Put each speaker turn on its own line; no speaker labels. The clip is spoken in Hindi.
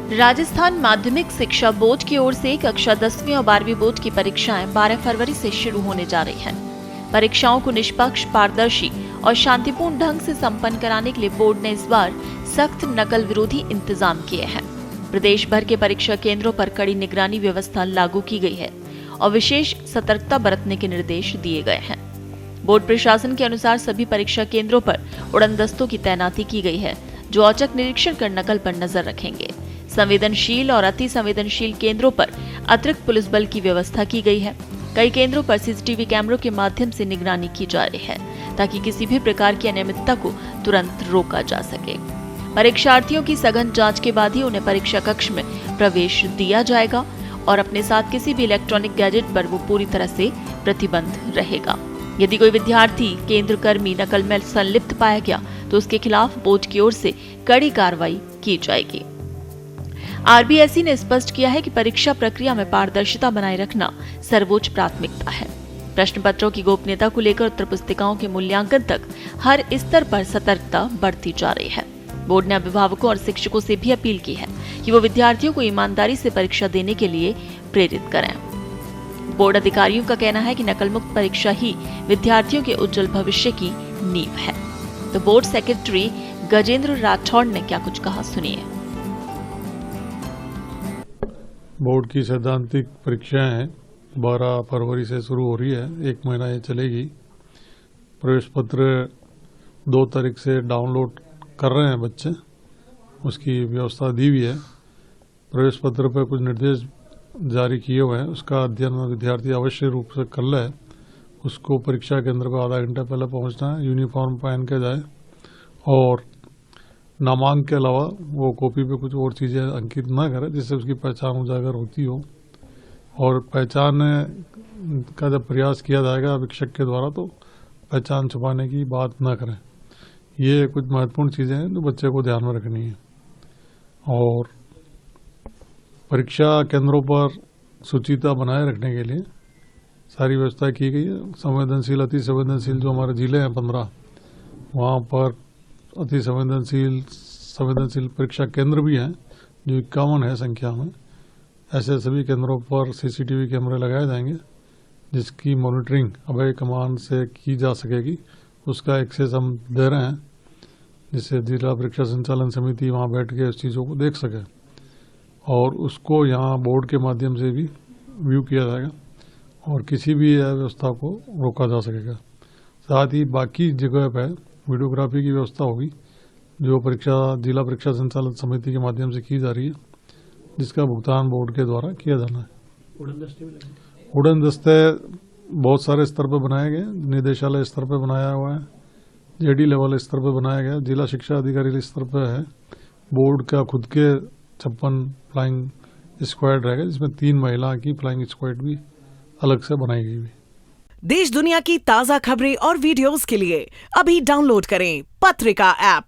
राजस्थान माध्यमिक शिक्षा बोर्ड की ओर से कक्षा 10वीं और 12वीं बोर्ड की परीक्षाएं 12 फरवरी से शुरू होने जा रही हैं। परीक्षाओं को निष्पक्ष, पारदर्शी और शांतिपूर्ण ढंग से संपन्न कराने के लिए बोर्ड ने इस बार सख्त नकल विरोधी इंतजाम किए हैं। प्रदेश भर के परीक्षा केंद्रों पर कड़ी निगरानी व्यवस्था लागू की गई है और विशेष सतर्कता बरतने के निर्देश दिए गए हैं। बोर्ड प्रशासन के अनुसार सभी परीक्षा केंद्रों पर उड़नदस्तों की तैनाती की गई है, जो औचक निरीक्षण कर नकल पर नजर रखेंगे। संवेदनशील और अति संवेदनशील केंद्रों पर अतिरिक्त पुलिस बल की व्यवस्था की गई है। कई केंद्रों पर सीसीटीवी कैमरों के माध्यम से निगरानी की जा रही है, ताकि किसी भी प्रकार की अनियमितता को तुरंत रोका जा सके। परीक्षार्थियों की सघन जांच के बाद ही उन्हें परीक्षा कक्ष में प्रवेश दिया जाएगा और अपने साथ किसी भी इलेक्ट्रॉनिक गैजेट पर वो पूरी तरह से प्रतिबंध रहेगा। यदि कोई विद्यार्थी, केंद्र कर्मी नकल में संलिप्त पाया गया तो उसके खिलाफ बोर्ड की ओर से कड़ी कार्रवाई की जाएगी। आरबीएसई ने स्पष्ट किया है कि परीक्षा प्रक्रिया में पारदर्शिता बनाए रखना सर्वोच्च प्राथमिकता है। प्रश्न पत्रों की गोपनीयता को लेकर उत्तर पुस्तिकाओं के मूल्यांकन तक हर स्तर पर सतर्कता बढ़ती जा रही है। बोर्ड ने अभिभावकों और शिक्षकों से भी अपील की है कि वो विद्यार्थियों को ईमानदारी से परीक्षा देने के लिए प्रेरित करें। बोर्ड अधिकारियों का कहना है कि नकल मुक्त परीक्षा ही विद्यार्थियों के उज्जवल भविष्य की नींव है। तो बोर्ड सेक्रेटरी गजेंद्र राठौड़ ने क्या कुछ कहा, सुनिए।
बोर्ड की सैद्धांतिक परीक्षाएं हैं 12 फरवरी से शुरू हो रही है, 1 महीना ये चलेगी। प्रवेश पत्र 2 तारीख से डाउनलोड कर रहे हैं बच्चे, उसकी व्यवस्था दी हुई है। प्रवेश पत्र पर कुछ निर्देश जारी किए हुए हैं, उसका अध्ययन विद्यार्थी अवश्य रूप से कर ले। उसको परीक्षा केंद्र पर आधा घंटा पहले पहुंचना है, यूनिफॉर्म पहन के जाए और नामांक के अलावा वो कॉपी पे कुछ और चीज़ें अंकित न करे जिससे उसकी पहचान उजागर होती हो। और पहचान का जब प्रयास किया जाएगा शिक्षक के द्वारा तो पहचान छुपाने की बात न करें। ये कुछ महत्वपूर्ण चीज़ें हैं जो बच्चे को ध्यान में रखनी है। और परीक्षा केंद्रों पर शुचिता बनाए रखने के लिए सारी व्यवस्था की गई है। संवेदनशील, अति संवेदनशील जो हमारे जिले हैं 15, वहाँ पर अति संवेदनशील परीक्षा केंद्र भी हैं जो 51 है संख्या में। ऐसे सभी केंद्रों पर सीसीटीवी कैमरे लगाए जाएंगे जिसकी मॉनिटरिंग अभय कमान से की जा सकेगी। उसका एक्सेस हम दे रहे हैं जिससे जिला परीक्षा संचालन समिति वहाँ बैठ के उस चीज़ों को देख सके और उसको यहाँ बोर्ड के माध्यम से भी व्यू किया जाएगा और किसी भी व्यवस्था को रोका जा सकेगा। साथ ही बाकी जगह पर वीडियोग्राफी की व्यवस्था होगी जो जिला परीक्षा संचालन समिति के माध्यम से की जा रही है, जिसका भुगतान बोर्ड के द्वारा किया जाना है। उड़न दस्ते बहुत सारे स्तर पर बनाए गए, निदेशालय स्तर पर बनाया हुआ है, जेडी लेवल स्तर पर बनाया गया, जिला शिक्षा अधिकारी स्तर पर है। बोर्ड का खुद के 56 फ्लाइंग स्क्वाड रहेगा जिसमें 3 महिला की फ्लाइंग स्क्वाड भी अलग से बनाई गई है।
देश दुनिया की ताजा खबरें और वीडियोस के लिए अभी डाउनलोड करें पत्रिका ऐप।